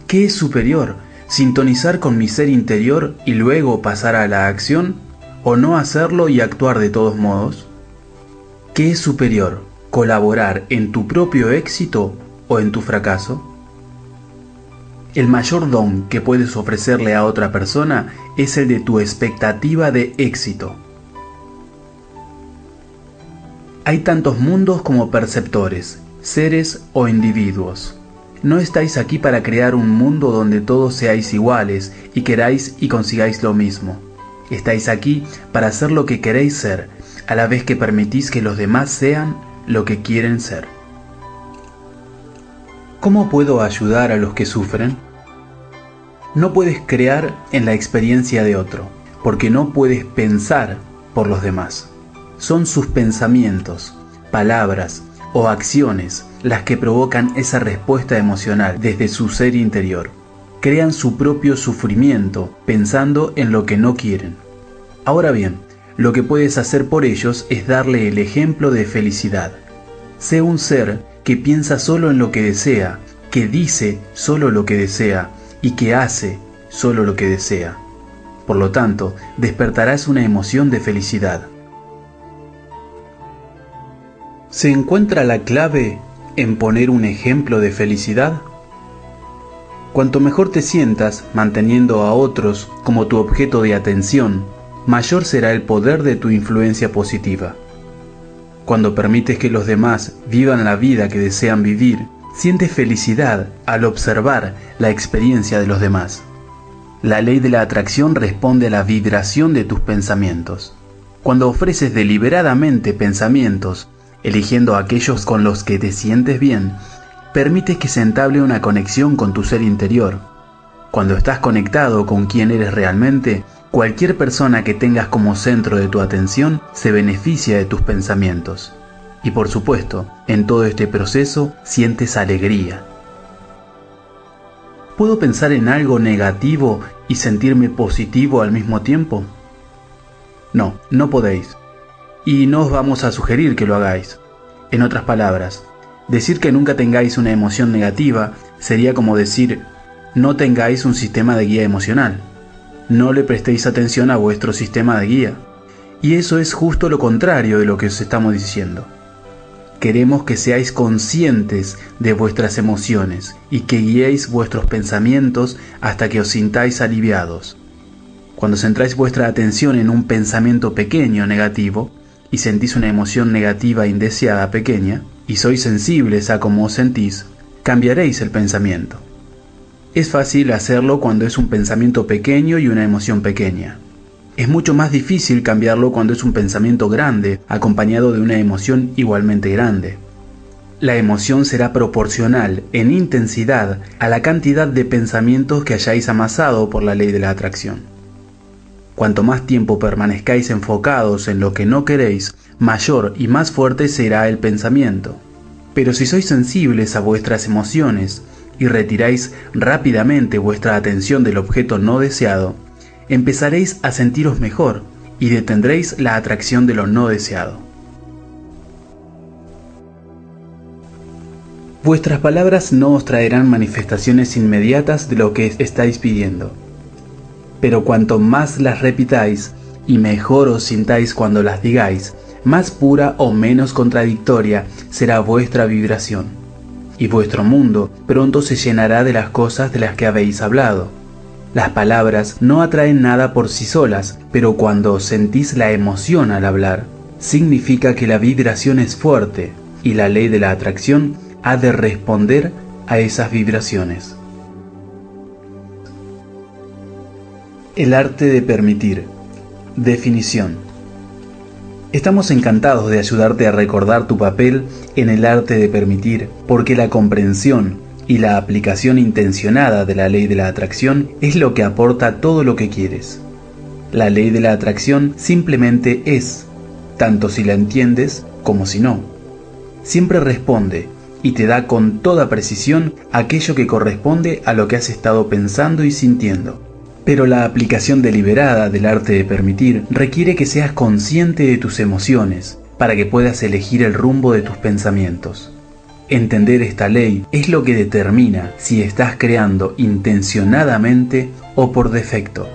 ¿Qué es superior? ¿Sintonizar con mi ser interior y luego pasar a la acción? ¿O no hacerlo y actuar de todos modos? ¿Qué es superior? ¿Colaborar en tu propio éxito o en tu fracaso? El mayor don que puedes ofrecerle a otra persona es el de tu expectativa de éxito. Hay tantos mundos como perceptores, seres o individuos. No estáis aquí para crear un mundo donde todos seáis iguales y queráis y consigáis lo mismo. Estáis aquí para ser lo que queréis ser, a la vez que permitís que los demás sean lo que quieren ser. ¿Cómo puedo ayudar a los que sufren? No puedes crear en la experiencia de otro, porque no puedes pensar por los demás. Son sus pensamientos, palabras o acciones las que provocan esa respuesta emocional desde su ser interior. Crean su propio sufrimiento pensando en lo que no quieren. Ahora bien, lo que puedes hacer por ellos es darle el ejemplo de felicidad. Sé un ser que piensa solo en lo que desea, que dice solo lo que desea y que hace solo lo que desea. Por lo tanto, despertarás una emoción de felicidad. ¿Se encuentra la clave en poner un ejemplo de felicidad? Cuanto mejor te sientas manteniendo a otros como tu objeto de atención, mayor será el poder de tu influencia positiva. Cuando permites que los demás vivan la vida que desean vivir, sientes felicidad al observar la experiencia de los demás. La ley de la atracción responde a la vibración de tus pensamientos. Cuando ofreces deliberadamente pensamientos, eligiendo aquellos con los que te sientes bien, permites que se entable una conexión con tu ser interior. Cuando estás conectado con quien eres realmente, cualquier persona que tengas como centro de tu atención se beneficia de tus pensamientos. Y por supuesto, en todo este proceso sientes alegría. ¿Puedo pensar en algo negativo y sentirme positivo al mismo tiempo? No, no podéis. Y no os vamos a sugerir que lo hagáis. En otras palabras, decir que nunca tengáis una emoción negativa sería como decir no tengáis un sistema de guía emocional. No le prestéis atención a vuestro sistema de guía. Y eso es justo lo contrario de lo que os estamos diciendo. Queremos que seáis conscientes de vuestras emociones y que guiéis vuestros pensamientos hasta que os sintáis aliviados. Cuando centráis vuestra atención en un pensamiento pequeño negativo y sentís una emoción negativa indeseada pequeña, y sois sensibles a cómo os sentís, cambiaréis el pensamiento. Es fácil hacerlo cuando es un pensamiento pequeño y una emoción pequeña. Es mucho más difícil cambiarlo cuando es un pensamiento grande, acompañado de una emoción igualmente grande. La emoción será proporcional en intensidad a la cantidad de pensamientos que hayáis amasado por la ley de la atracción. Cuanto más tiempo permanezcáis enfocados en lo que no queréis, mayor y más fuerte será el pensamiento. Pero si sois sensibles a vuestras emociones y retiráis rápidamente vuestra atención del objeto no deseado, empezaréis a sentiros mejor y detendréis la atracción de lo no deseado. Vuestras palabras no os traerán manifestaciones inmediatas de lo que estáis pidiendo. Pero cuanto más las repitáis y mejor os sintáis cuando las digáis, más pura o menos contradictoria será vuestra vibración. Y vuestro mundo pronto se llenará de las cosas de las que habéis hablado. Las palabras no atraen nada por sí solas, pero cuando sentís la emoción al hablar, significa que la vibración es fuerte y la ley de la atracción ha de responder a esas vibraciones. El arte de permitir. Definición. Estamos encantados de ayudarte a recordar tu papel en el arte de permitir, porque la comprensión y la aplicación intencionada de la ley de la atracción es lo que aporta todo lo que quieres. La ley de la atracción simplemente es, tanto si la entiendes como si no. Siempre responde y te da con toda precisión aquello que corresponde a lo que has estado pensando y sintiendo. Pero la aplicación deliberada del arte de permitir requiere que seas consciente de tus emociones para que puedas elegir el rumbo de tus pensamientos. Entender esta ley es lo que determina si estás creando intencionadamente o por defecto.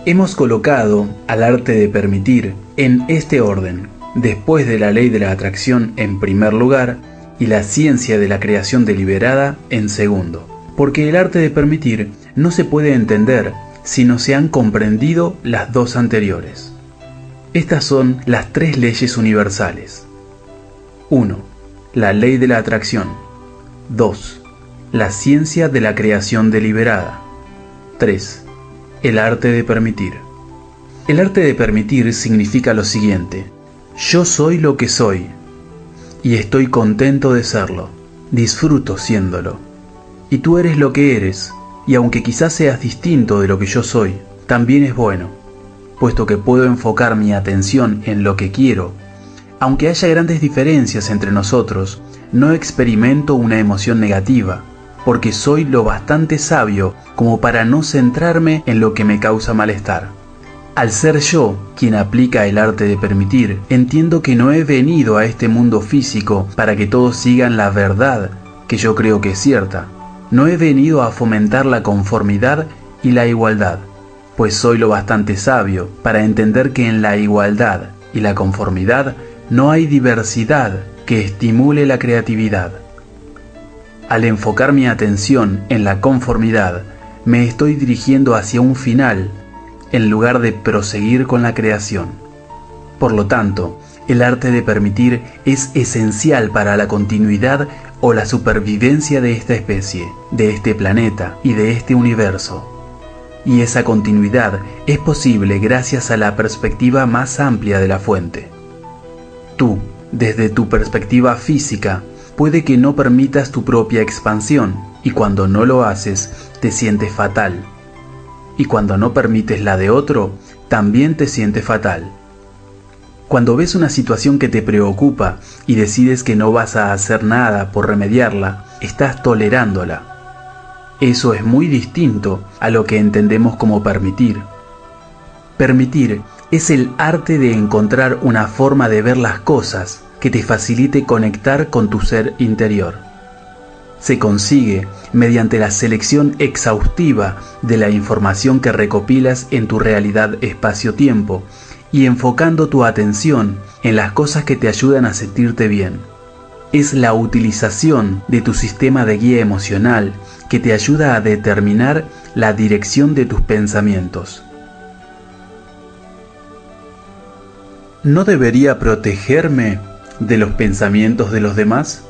Hemos colocado al arte de permitir en este orden, después de la ley de la atracción en primer lugar y la ciencia de la creación deliberada en segundo. Porque el arte de permitir no se puede entender si no se han comprendido las dos anteriores. Estas son las tres leyes universales. 1. La ley de la atracción. 2. La ciencia de la creación deliberada. 3. El arte de permitir. El arte de permitir significa lo siguiente: yo soy lo que soy, y estoy contento de serlo, disfruto siéndolo. Y tú eres lo que eres, y aunque quizás seas distinto de lo que yo soy, también es bueno, puesto que puedo enfocar mi atención en lo que quiero. Aunque haya grandes diferencias entre nosotros, no experimento una emoción negativa, porque soy lo bastante sabio como para no centrarme en lo que me causa malestar. Al ser yo quien aplica el arte de permitir, entiendo que no he venido a este mundo físico para que todos sigan la verdad que yo creo que es cierta. No he venido a fomentar la conformidad y la igualdad, pues soy lo bastante sabio para entender que en la igualdad y la conformidad no hay diversidad que estimule la creatividad. Al enfocar mi atención en la conformidad, me estoy dirigiendo hacia un final, en lugar de proseguir con la creación. Por lo tanto, El arte de permitir es esencial para la continuidad o la supervivencia de esta especie, de este planeta y de este universo. Y esa continuidad es posible gracias a la perspectiva más amplia de la fuente. Tú, desde tu perspectiva física, puede que no permitas tu propia expansión, y cuando no lo haces, te sientes fatal. Y cuando no permites la de otro, también te sientes fatal. Cuando ves una situación que te preocupa y decides que no vas a hacer nada por remediarla, estás tolerándola. Eso es muy distinto a lo que entendemos como permitir. Permitir es el arte de encontrar una forma de ver las cosas que te facilite conectar con tu ser interior. Se consigue mediante la selección exhaustiva de la información que recopilas en tu realidad espacio-tiempo y enfocando tu atención en las cosas que te ayudan a sentirte bien. Es la utilización de tu sistema de guía emocional que te ayuda a determinar la dirección de tus pensamientos. ¿No debería protegerme de los pensamientos de los demás?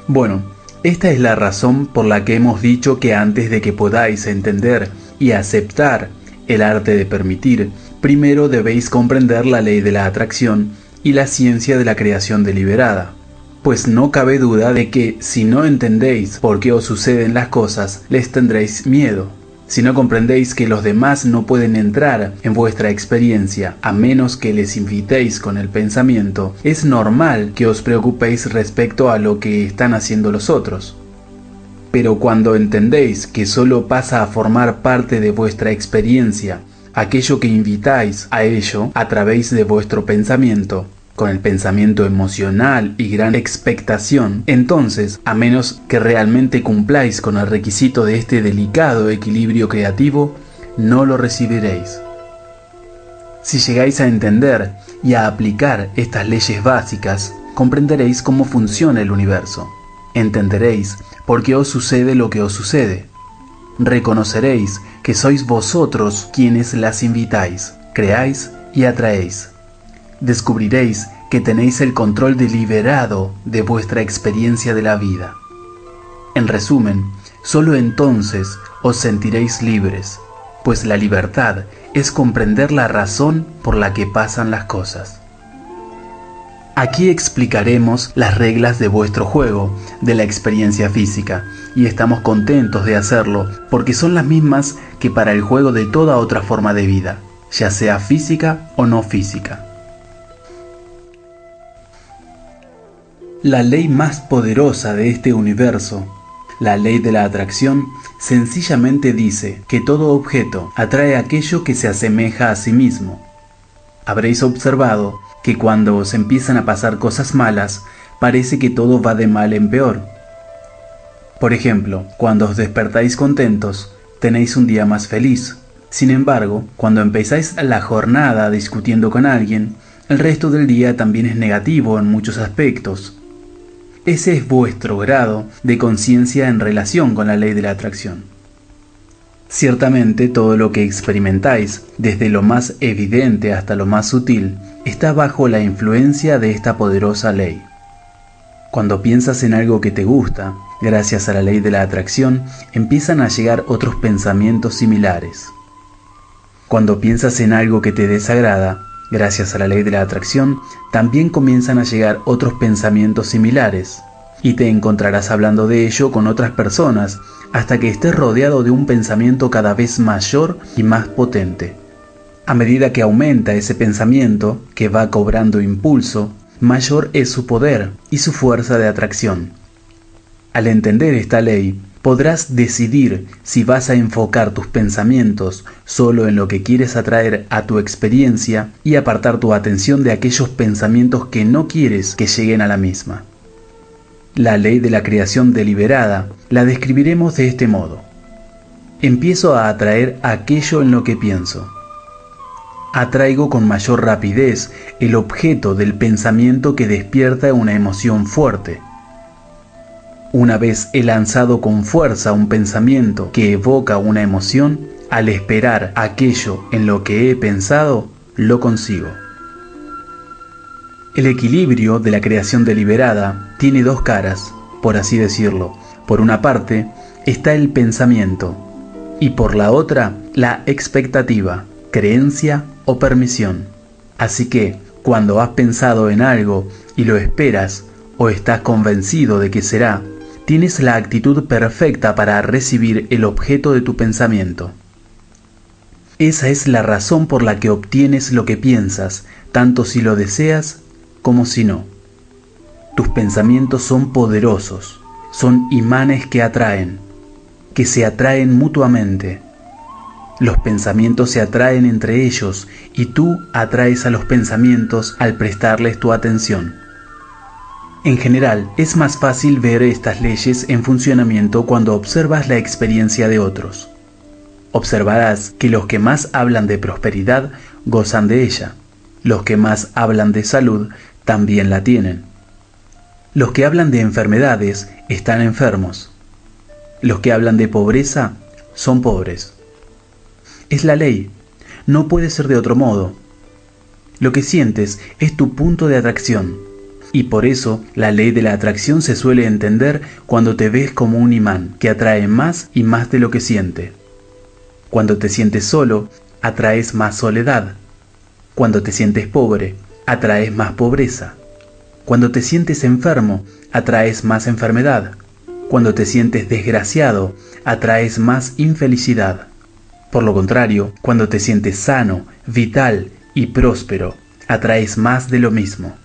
Bueno, esta es la razón por la que hemos dicho que antes de que podáis entender y aceptar el arte de permitir, primero debéis comprender la ley de la atracción y la ciencia de la creación deliberada. Pues no cabe duda de que si no entendéis por qué os suceden las cosas, les tendréis miedo. Si no comprendéis que los demás no pueden entrar en vuestra experiencia a menos que les invitéis con el pensamiento, es normal que os preocupéis respecto a lo que están haciendo los otros. Pero cuando entendéis que solo pasa a formar parte de vuestra experiencia aquello que invitáis a ello a través de vuestro pensamiento, con el pensamiento emocional y gran expectación, entonces, a menos que realmente cumpláis con el requisito de este delicado equilibrio creativo, no lo recibiréis. Si llegáis a entender y a aplicar estas leyes básicas, comprenderéis cómo funciona el universo. Entenderéis por qué os sucede lo que os sucede. Reconoceréis que sois vosotros quienes las invitáis, creáis y atraéis. Descubriréis que tenéis el control deliberado de vuestra experiencia de la vida. En resumen, solo entonces os sentiréis libres, pues la libertad es comprender la razón por la que pasan las cosas. Aquí explicaremos las reglas de vuestro juego, de la experiencia física, y estamos contentos de hacerlo porque son las mismas que para el juego de toda otra forma de vida, ya sea física o no física. La ley más poderosa de este universo, la ley de la atracción, sencillamente dice que todo objeto atrae aquello que se asemeja a sí mismo. Habréis observado que cuando os empiezan a pasar cosas malas, parece que todo va de mal en peor. Por ejemplo, cuando os despertáis contentos, tenéis un día más feliz. Sin embargo, cuando empezáis la jornada discutiendo con alguien, el resto del día también es negativo en muchos aspectos. Ese es vuestro grado de conciencia en relación con la ley de la atracción. Ciertamente todo lo que experimentáis, desde lo más evidente hasta lo más sutil, está bajo la influencia de esta poderosa ley. Cuando piensas en algo que te gusta, gracias a la ley de la atracción, empiezan a llegar otros pensamientos similares. Cuando piensas en algo que te desagrada, gracias a la ley de la atracción, también comienzan a llegar otros pensamientos similares, y te encontrarás hablando de ello con otras personas, hasta que estés rodeado de un pensamiento cada vez mayor y más potente. A medida que aumenta ese pensamiento, que va cobrando impulso, mayor es su poder y su fuerza de atracción. Al entender esta ley, podrás decidir si vas a enfocar tus pensamientos solo en lo que quieres atraer a tu experiencia y apartar tu atención de aquellos pensamientos que no quieres que lleguen a la misma. La ley de la creación deliberada la describiremos de este modo. Empiezo a atraer aquello en lo que pienso. Atraigo con mayor rapidez el objeto del pensamiento que despierta una emoción fuerte. Una vez he lanzado con fuerza un pensamiento que evoca una emoción, al esperar aquello en lo que he pensado, lo consigo. El equilibrio de la creación deliberada tiene dos caras, por así decirlo. Por una parte está el pensamiento y por la otra la expectativa, creencia o permisión. Así que cuando has pensado en algo y lo esperas o estás convencido de que será, tienes la actitud perfecta para recibir el objeto de tu pensamiento. Esa es la razón por la que obtienes lo que piensas, tanto si lo deseas como si no. Tus pensamientos son poderosos, son imanes que se atraen mutuamente. Los pensamientos se atraen entre ellos y tú atraes a los pensamientos al prestarles tu atención. En general, es más fácil ver estas leyes en funcionamiento cuando observas la experiencia de otros. Observarás que los que más hablan de prosperidad gozan de ella. Los que más hablan de salud también la tienen. Los que hablan de enfermedades están enfermos. Los que hablan de pobreza son pobres. Es la ley, no puede ser de otro modo. Lo que sientes es tu punto de atracción, y por eso la ley de la atracción se suele entender cuando te ves como un imán que atrae más y más de lo que siente. Cuando te sientes solo, atraes más soledad. Cuando te sientes pobre, atraes más pobreza. Cuando te sientes enfermo, atraes más enfermedad. Cuando te sientes desgraciado, atraes más infelicidad. Por lo contrario, cuando te sientes sano, vital y próspero, atraes más de lo mismo.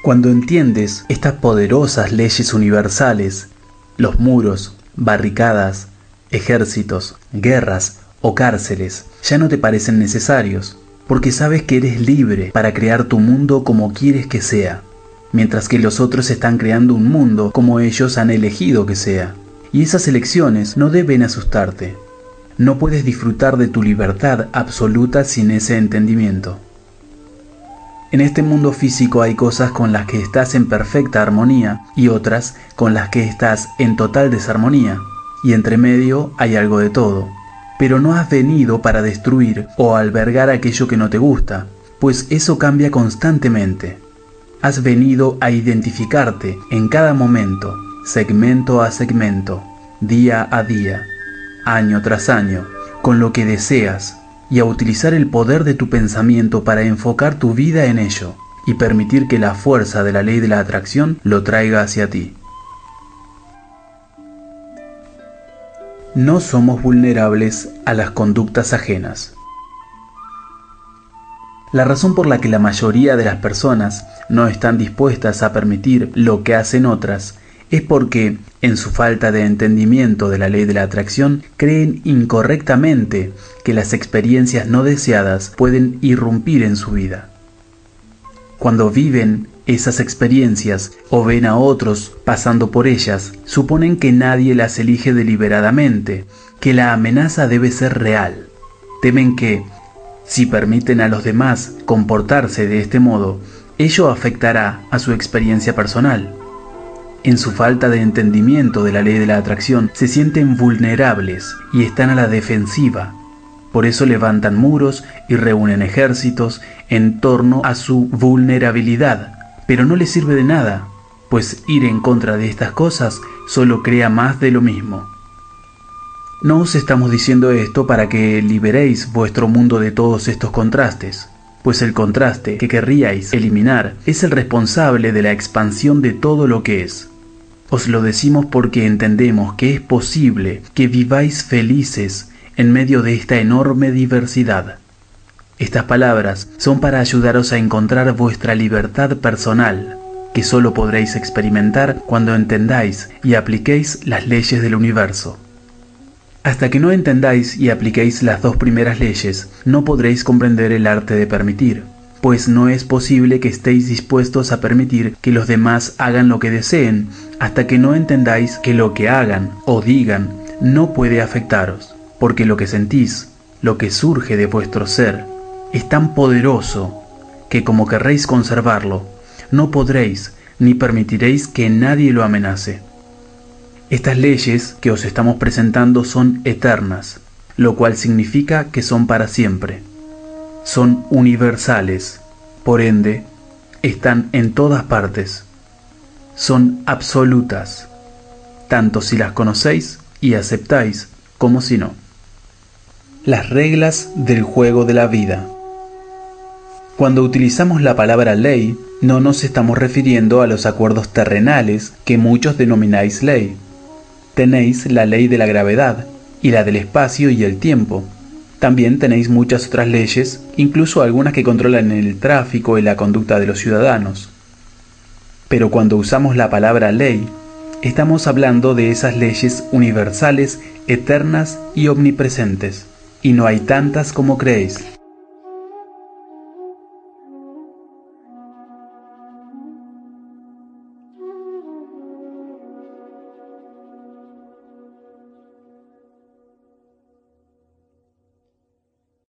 Cuando entiendes estas poderosas leyes universales, los muros, barricadas, ejércitos, guerras o cárceles ya no te parecen necesarios, porque sabes que eres libre para crear tu mundo como quieres que sea, mientras que los otros están creando un mundo como ellos han elegido que sea. Y esas elecciones no deben asustarte. No puedes disfrutar de tu libertad absoluta sin ese entendimiento. En este mundo físico hay cosas con las que estás en perfecta armonía y otras con las que estás en total desarmonía, y entre medio hay algo de todo. Pero no has venido para destruir o albergar aquello que no te gusta, pues eso cambia constantemente. Has venido a identificarte en cada momento, segmento a segmento, día a día, año tras año, con lo que deseas, y a utilizar el poder de tu pensamiento para enfocar tu vida en ello, y permitir que la fuerza de la ley de la atracción lo traiga hacia ti. No somos vulnerables a las conductas ajenas. La razón por la que la mayoría de las personas no están dispuestas a permitir lo que hacen otras es porque, en su falta de entendimiento de la ley de la atracción, creen incorrectamente que las experiencias no deseadas pueden irrumpir en su vida. Cuando viven esas experiencias o ven a otros pasando por ellas, suponen que nadie las elige deliberadamente, que la amenaza debe ser real. Temen que, si permiten a los demás comportarse de este modo, ello afectará a su experiencia personal. En su falta de entendimiento de la ley de la atracción, se sienten vulnerables y están a la defensiva. Por eso levantan muros y reúnen ejércitos en torno a su vulnerabilidad. Pero no les sirve de nada, pues ir en contra de estas cosas solo crea más de lo mismo. No os estamos diciendo esto para que liberéis vuestro mundo de todos estos contrastes, pues el contraste que querríais eliminar es el responsable de la expansión de todo lo que es. Os lo decimos porque entendemos que es posible que viváis felices en medio de esta enorme diversidad. Estas palabras son para ayudaros a encontrar vuestra libertad personal, que solo podréis experimentar cuando entendáis y apliquéis las leyes del universo. Hasta que no entendáis y apliquéis las dos primeras leyes, no podréis comprender el arte de permitir, pues no es posible que estéis dispuestos a permitir que los demás hagan lo que deseen, hasta que no entendáis que lo que hagan o digan no puede afectaros, porque lo que sentís, lo que surge de vuestro ser, es tan poderoso que como querréis conservarlo, no podréis ni permitiréis que nadie lo amenace. Estas leyes que os estamos presentando son eternas, lo cual significa que son para siempre. Son universales, por ende, están en todas partes. Son absolutas, tanto si las conocéis y aceptáis como si no. Las reglas del juego de la vida. Cuando utilizamos la palabra ley, no nos estamos refiriendo a los acuerdos terrenales que muchos denomináis ley. Tenéis la ley de la gravedad y la del espacio y el tiempo. También tenéis muchas otras leyes, incluso algunas que controlan el tráfico y la conducta de los ciudadanos. Pero cuando usamos la palabra ley, estamos hablando de esas leyes universales, eternas y omnipresentes, y no hay tantas como creéis.